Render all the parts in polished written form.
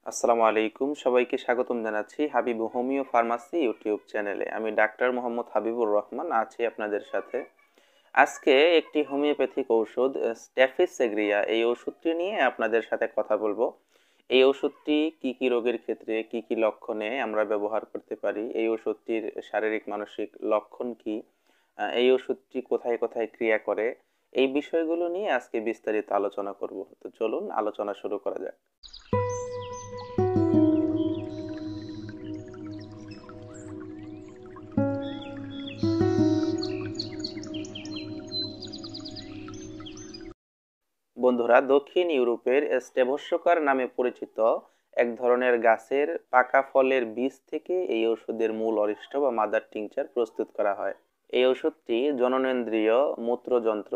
আসসালামু আলাইকুম, সবাইকে স্বাগতম জানাচ্ছি হাবিব হোমিও ফার্মাসি ইউটিউব চ্যানেলে। আমি ডাক্তার মোহাম্মদ হাবিবুর রহমান আছি আপনাদের সাথে। আজকে একটি হোমিওপ্যাথিক ঔষধ স্ট্যাফিস সেগ্রিয়া, এই ওষুধটি নিয়ে আপনাদের সাথে কথা বলবো। এই ওষুধটি কি কি রোগের ক্ষেত্রে কি কি লক্ষণে আমরা ব্যবহার করতে পারি, এই ওষুধটির শারীরিক মানসিক লক্ষণ কি, এই ওষুধটি কোথায় কোথায় ক্রিয়া করে, এই বিষয়গুলো নিয়ে আজকে বিস্তারিত আলোচনা করব। তো চলুন আলোচনা শুরু করা যাক। বন্ধুরা, দক্ষিণ ইউরোপের স্টেভস্যকার নামে পরিচিত এক ধরনের গাছের পাকা ফলের বীজ থেকে এই ওষুধের মূল অরিষ্ট বা মাদার টিংচার প্রস্তুত করা হয়। এই ওষুধটি জননেন্দ্রিয়, মূত্রযন্ত্র,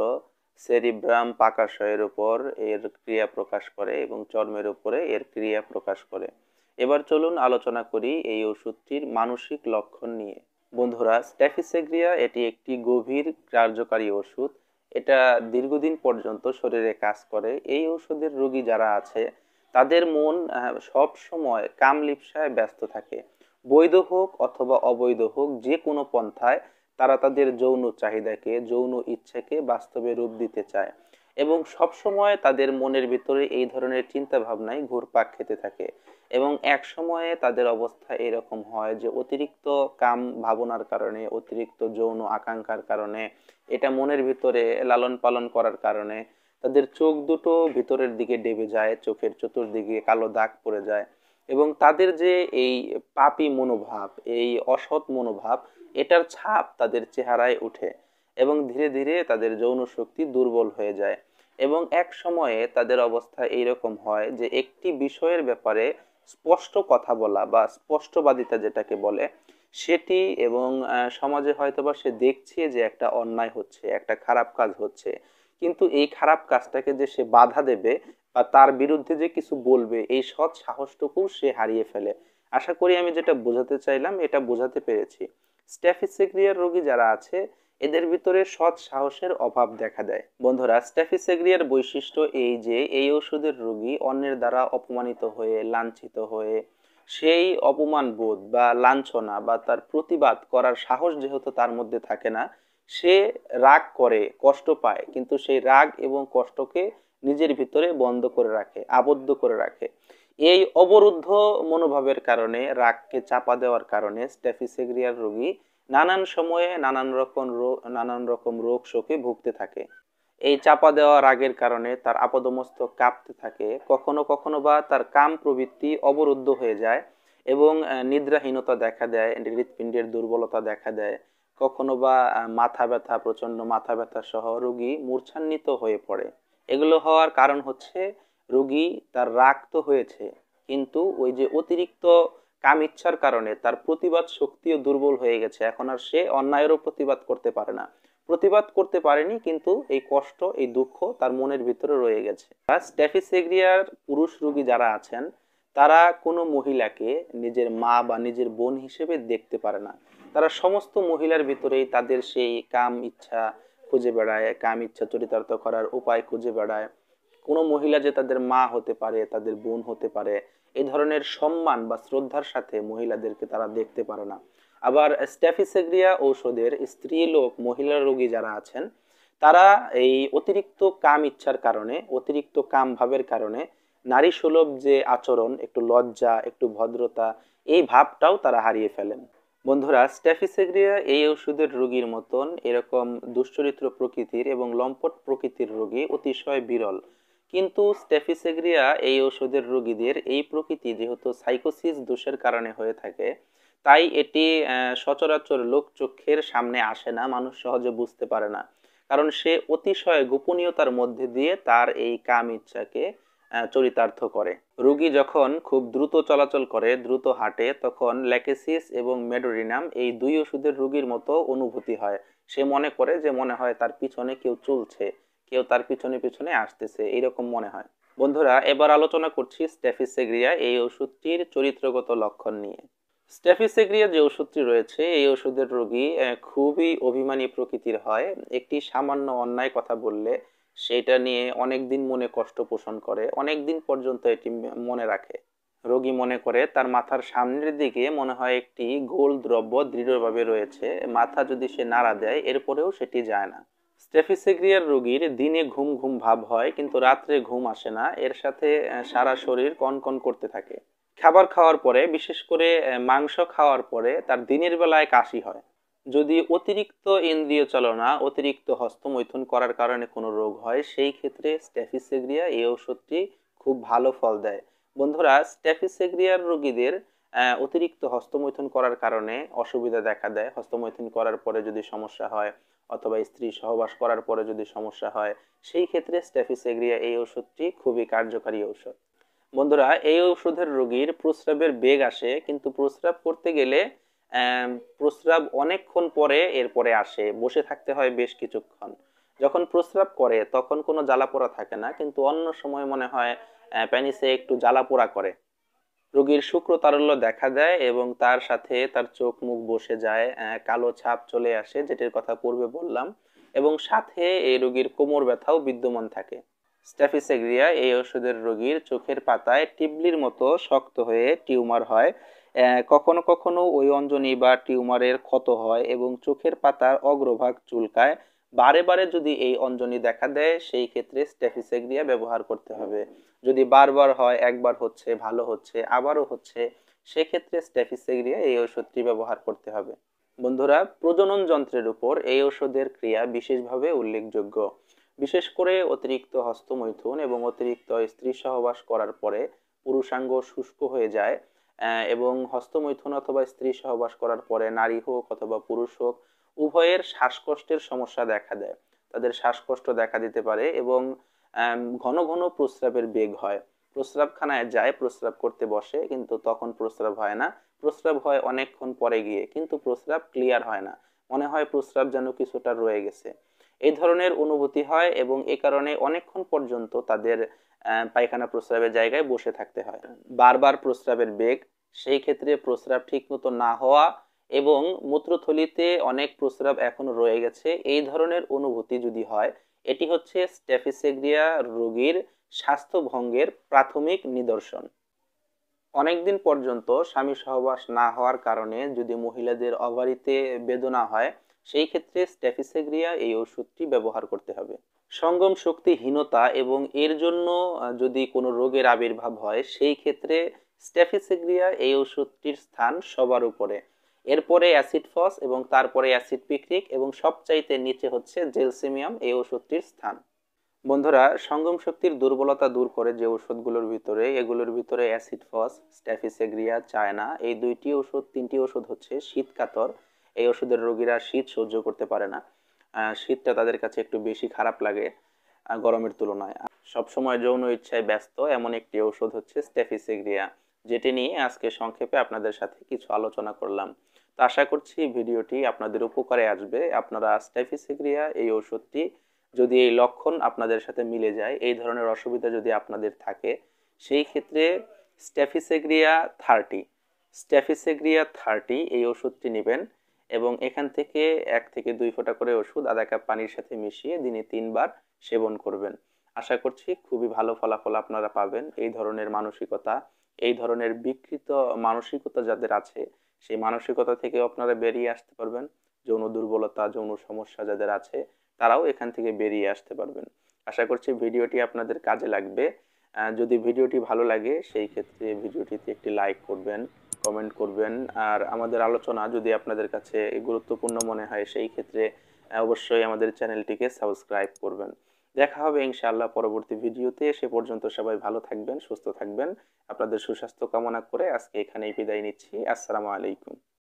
সেরিব্রাম পাকাশয়ের উপর এর ক্রিয়া প্রকাশ করে এবং চর্মের উপরে এর ক্রিয়া প্রকাশ করে। এবার চলুন আলোচনা করি এই ওষুধটির মানসিক লক্ষণ নিয়ে। বন্ধুরা, স্ট্যাফিসেগ্রিয়া এটি একটি গভীর কার্যকারী ওষুধ। এটা দীর্ঘদিন পর্যন্ত শরীরে কাজ করে। এই ওষুধের রোগী যারা আছে তাদের মন সব সময় কামলিপ্সায় ব্যস্ত থাকে। বৈধ হোক অথবা অবৈধ হোক, যে কোনো পন্থায় তারা তাদের যৌন চাহিদাকে, যৌন ইচ্ছাকে বাস্তবে রূপ দিতে চায় এবং সব সময় তাদের মনের ভিতরে এই ধরনের চিন্তা ভাবনাই ঘুরপাক খেতে থাকে। এবং এক সময়ে তাদের অবস্থা এরকম হয় যে অতিরিক্ত কাম ভাবনার কারণে, অতিরিক্ত যৌন আকাঙ্ক্ষার কারণে, এটা মনের ভিতরে লালন পালন করার কারণে তাদের চোখ দুটো ভিতরের দিকে ডেবে যায়, চোখের চতুর্দিকে কালো দাগ পড়ে যায় এবং তাদের যে এই পাপী মনোভাব, এই অসৎ মনোভাব, এটার ছাপ তাদের চেহারায় ওঠে এবং ধীরে ধীরে তাদের যৌন শক্তি দুর্বল হয়ে যায়। এবং এক সময়ে তাদের অবস্থা এইরকম হয় যে একটি বিষয়ের ব্যাপারে স্পষ্ট কথা বলা বা স্পষ্টবাদিতা যেটাকে বলে সেটি, এবং সমাজে হয়তোবা সে দেখছে যে একটা অন্যায় হচ্ছে, একটা খারাপ কাজ হচ্ছে, কিন্তু এই খারাপ কাজটাকে যে সে বাধা দেবে বা তার বিরুদ্ধে যে কিছু বলবে, এই সৎ সাহসটুকু সে হারিয়ে ফেলে। আশা করি আমি যেটা বোঝাতে চাইলাম এটা বোঝাতে পেরেছি। স্ট্যাফিসেগ্রিয়ার রোগী যারা আছে এদের ভিতরে সৎ সাহসের অভাব দেখা দেয়। বন্ধুরা, স্ট্যাফিসেগ্রিয়ার বৈশিষ্ট্য এই যে এই ওষুধের রোগী অন্যের দ্বারা অপমানিত হয়ে, লাঞ্ছিত হয়ে, সেই অপমান বোধ বা লাঞ্ছনা বা তার প্রতিবাদ করার সাহস যেহেতু তার মধ্যে থাকে না, সে রাগ করে, কষ্ট পায়, কিন্তু সেই রাগ এবং কষ্টকে নিজের ভিতরে বন্ধ করে রাখে, আবদ্ধ করে রাখে। এই অবরুদ্ধ মনোভাবের কারণে, রাগকে চাপা দেওয়ার কারণে স্ট্যাফিসেগ্রিয়ার রোগী নানান সময়ে নানান রকম রোগ শোকে ভুগতে থাকে। এই চাপা দেওয়া রাগের কারণে তার আপাদমস্তক কাঁপতে থাকে, কখনো কখনো বা তার কাম প্রবৃত্তি অবরুদ্ধ হয়ে যায় এবং নিদ্রাহীনতা দেখা দেয়, হৃৎপিণ্ডের দুর্বলতা দেখা দেয়, কখনো বা মাথা ব্যথা, প্রচন্ড মাথা ব্যথা সহ রোগী মূর্ছান্বিত হয়ে পড়ে। এগুলো হওয়ার কারণ হচ্ছে রোগী তার রাগ তো হয়েছে, কিন্তু ওই যে অতিরিক্ত কাম ইচ্ছার কারণে তার প্রতিবাদ শক্তিও দুর্বল হয়ে গেছে। এখন আর সে অন্যায়েরও প্রতিবাদ করতে পারে না, প্রতিবাদ করতে পারেনি, কিন্তু এই কষ্ট, এই দুঃখ তার মনের ভিতরে রয়ে গেছে। স্ট্যাফিসেগ্রিয়ার পুরুষ রোগী যারা আছেন তারা কোনো মহিলাকে নিজের মা বা নিজের বোন হিসেবে দেখতে পারে না। তারা সমস্ত মহিলার ভিতরেই তাদের সেই কাম ইচ্ছা খুঁজে বেড়ায়, কাম ইচ্ছা চরিতার্থ করার উপায় খুঁজে বেড়ায়। কোনো মহিলা যে তাদের মা হতে পারে, তাদের বোন হতে পারে, এই ধরনের সম্মান বা শ্রদ্ধার সাথে মহিলাদেরকে তারা দেখতে পারে না। আবার স্ট্যাফিসেগ্রিয়া ঔষধের স্ত্রী লোক, মহিলা রোগী যারা আছেন তারা এই অতিরিক্ত কাম ইচ্ছার কারণে, অতিরিক্ত কাম ভাবের কারণে নারী সুলভ যে আচরণ, একটু লজ্জা, একটু ভদ্রতা, এই ভাবটাও তারা হারিয়ে ফেলেন। বন্ধুরা, স্ট্যাফিসেগ্রিয়া এই ওষুধের রোগীর মতন এরকম দুশ্চরিত্র প্রকৃতির এবং লম্পট প্রকৃতির রোগী অতিশয় বিরল। কিন্তু স্ট্যাফিসেগ্রিয়া এই ওষুধের রোগীদের এই প্রকৃতি যেহেতু সাইকোসিস দোষের কারণে হয়ে থাকে, তাই এটি সচরাচর লোক চক্ষের সামনে আসে না, মানুষ সহজে বুঝতে পারে না, কারণ সে অতিশয় গোপনীয়তার মধ্যে দিয়ে তার এই কাম ইচ্ছাকে চরিতার্থ করে। রোগী যখন খুব দ্রুত চলাচল করে, দ্রুত হাঁটে, তখন ল্যাকেসিস এবং মেডোরিনাম এই দুই ওষুধের রোগীর মতো অনুভূতি হয়। সে মনে করে যে মনে হয় তার পিছনে কেউ চলছে, কেউ তার পিছনে পিছনে আসতেছে, এইরকম মনে হয়। বন্ধুরা, এবার আলোচনা করছি স্ট্যাফিসেগ্রিয়া এই ওষুধটির চরিত্রগত লক্ষণ নিয়ে। স্ট্যাফিসেগ্রিয়া যে ওষুধটি রয়েছে এই ওষুধের রোগী খুবই অভিমানী প্রকৃতির হয়। একটি সামান্য অন্যায় কথা বললে সেটা নিয়ে অনেক দিন মনে কষ্ট পোষণ করে, অনেক দিন পর্যন্ত এটি মনে রাখে। রোগী মনে করে তার মাথার সামনের দিকে মনে হয় একটি গোল দ্রব্য দৃঢ়ভাবে রয়েছে, মাথা যদি সে নাড়া দেয় এরপরেও সেটি যায় না। স্টেফিসেগ্রিয়ার রোগীর দিনে ঘুম ঘুম ভাব হয় কিন্তু রাত্রে ঘুম আসে না, এর সাথে সারা শরীর কনকন করতে থাকে। খাবার খাওয়ার পরে, বিশেষ করে মাংস খাওয়ার পরে তার দিনের বেলায় কাশি হয়। যদি অতিরিক্ত ইন্দ্রিয় চালনা, অতিরিক্ত হস্তমৈথুন করার কারণে কোনো রোগ হয়, সেই ক্ষেত্রে স্টেফিসেগ্রিয়া এই ওষুধটি খুব ভালো ফল দেয়। বন্ধুরা, স্টেফিসেগ্রিয়ার রোগীদের অতিরিক্ত হস্তমৈথুন করার কারণে অসুবিধা দেখা দেয়। হস্তমৈথুন করার পরে যদি সমস্যা হয় অথবা স্ত্রী সহবাস করার পরে যদি সমস্যা হয়, সেই ক্ষেত্রে স্টেফিসেগ্রিয়া এই ওষুধটি খুবই কার্যকারী ঔষধ। বন্ধুরা, এই ঔষধের রোগীর প্রস্রাবের বেগ আসে, কিন্তু প্রস্রাব করতে গেলে প্রস্রাব অনেকক্ষণ পরে এরপরে আসে, বসে থাকতে হয় বেশ কিছুক্ষণ। যখন প্রস্রাব করে তখন কোনো জ্বালাপোড়া থাকে না, কিন্তু অন্য সময় মনে হয় প্যানিসে একটু জ্বালাপোড়া করে। রোগীর শুক্রতারল্য দেখা দেয় এবং তার সাথে তার চোখ মুখ বসে যায়, কালো ছাপ চলে আসে, যেটির কথা পূর্বে বললাম, এবং সাথে এই রোগীর কোমর ব্যথাও বিদ্যমান থাকে। স্ট্যাফিসেগ্রিয়া এই ওষুধের রোগীর চোখের পাতায় টিবলির মতো শক্ত হয়ে টিউমার হয়। কখনো কখনো ওই অঞ্জনি বা টিউমারের ক্ষত হয় এবং চোখের পাতার অগ্রভাগ চুলকায়। বারে বারে যদি এই অঞ্জনি দেখা দেয়, সেই ক্ষেত্রে স্ট্যাফিসেগ্রিয়া ব্যবহার করতে হবে। যদি বারবার হয়, একবার হচ্ছে, ভালো হচ্ছে, আবারও হচ্ছে, সেক্ষেত্রে স্ট্যাফিসেগ্রিয়া এই ওষুধটি ব্যবহার করতে হবে। বন্ধুরা, প্রজনন যন্ত্রের উপর এই ওষুধের ক্রিয়া বিশেষভাবে উল্লেখযোগ্য। বিশেষ করে অতিরিক্ত হস্তমৈথুন এবং অতিরিক্ত স্ত্রী সহবাস করার পরে পুরুষাঙ্গ শুষ্ক হয়ে যায়, এবং হস্তমৈথুন অথবা স্ত্রী সহবাস করার পরে নারী হোক অথবা পুরুষ হোক, উভয়ের শ্বাসকষ্টের সমস্যা দেখা দেয়। তাদের শ্বাসকষ্ট দেখা দিতে পারে এবং ঘন ঘন প্রস্রাবের বেগ হয়। প্রস্রাবখানায় যায়, প্রস্রাব করতে বসে, কিন্তু তখন প্রস্রাব হয় না। প্রস্রাব হয় অনেকক্ষণ পরে গিয়ে, কিন্তু প্রস্রাব ক্লিয়ার হয় না, মনে হয় প্রস্রাব যেন কিছুটা রয়ে গেছে। এই ধরনের অনুভূতি হয় এবং এ কারণে অনেকক্ষণ পর্যন্ত তাদের পায়খানা প্রস্রাবের জায়গায় বসে থাকতে হয়। বারবার প্রস্রাবের বেগ, সেই ক্ষেত্রে প্রস্রাব ঠিক মতো না হওয়া এবং মূত্রথলিতে অনেক প্রস্রাব এখনো রয়ে গেছে, এই ধরনের অনুভূতি যদি হয়, এটি হচ্ছে স্ট্যাফিসেগ্রিয়া রোগীর স্বাস্থ্যভঙ্গের প্রাথমিক নিদর্শন। অনেকদিন পর্যন্ত স্বামী সহবাস না হওয়ার কারণে যদি মহিলাদের ওভারিতে বেদনা হয়, সেই ক্ষেত্রে স্ট্যাফিসেগ্রিয়া এই ওষুধটি ব্যবহার করতে হবে। সঙ্গম শক্তিহীনতা এবং এর জন্য যদি কোনো রোগের আবির্ভাব হয়, সেই ক্ষেত্রে স্ট্যাফিসেগ্রিয়া এই ওষুধটির স্থান সবার উপরে। এরপরে অ্যাসিড ফস এবং তারপরে অ্যাসিড পিক্রিক এবং সবচাইতে নিচে হচ্ছে জেলসিমিয়াম এই ওষুধটির স্থান। বন্ধুরা, সঙ্গম শক্তির দুর্বলতা দূর করে যে ওষুধগুলোর ভিতরে, এগুলোর ভিতরে অ্যাসিড ফস, স্ট্যাফিসেগ্রিয়া, চায়না, এই তিনটি ওষুধ হচ্ছে শীতকাতর। এই ওষুধের রোগীরা শীত সহ্য করতে পারে না, শীতটা তাদের কাছে একটু বেশি খারাপ লাগে গরমের তুলনায়। সবসময় যৌন ইচ্ছায় ব্যস্ত এমন একটি ওষুধ হচ্ছে স্ট্যাফিসেগ্রিয়া, যেটি নিয়ে আজকে সংক্ষেপে আপনাদের সাথে কিছু আলোচনা করলাম। তো আশা করছি ভিডিওটি আপনাদের উপকারে আসবে। আপনারা স্ট্যাফিসেগ্রিয়া এই ওষুধটি, যদি এই লক্ষণ আপনাদের সাথে মিলে যায়, এই ধরনের অসুবিধা যদি আপনাদের থাকে, সেই ক্ষেত্রে স্ট্যাফিসেগ্রিয়া 30 স্ট্যাফিসেগ্রিয়া 30 এই ওষুধটি নেবেন এবং এখান থেকে 1 থেকে 2 ফোঁটা করে ওষুধ আধা কাপ পানির সাথে মিশিয়ে দিনে 3 বার সেবন করবেন। আশা করছি খুবই ভালো ফলাফল আপনারা পাবেন। এই ধরনের মানসিকতা, এই ধরনের বিকৃত মানসিকতা যাদের আছে, সেই মানসিকতা থেকে আপনারা বেরিয়ে আসতে পারবেন। যৌন দুর্বলতা, যৌন সমস্যা যাদের আছে, তারাও এখান থেকে বেরিয়ে আসতে পারবেন। আশা করছি ভিডিওটি আপনাদের কাজে লাগবে। যদি ভিডিওটি ভালো লাগে, সেই ক্ষেত্রে ভিডিওটিতে একটি লাইক করবেন, কমেন্ট করবেন, আর আমাদের আলোচনা যদি আপনাদের কাছে গুরুত্বপূর্ণ মনে হয়, সেই ক্ষেত্রে অবশ্যই আমাদের চ্যানেলটিকে সাবস্ক্রাইব করবেন। দেখা হবে ইনশাআল্লাহ পরবর্তী ভিডিওতে। সে পর্যন্ত সবাই ভালো থাকবেন, সুস্থ থাকবেন। আপনাদের সুস্বাস্থ্য কামনা করে আজকে এখানেই বিদায় নিচ্ছি। আসসালামু আলাইকুম।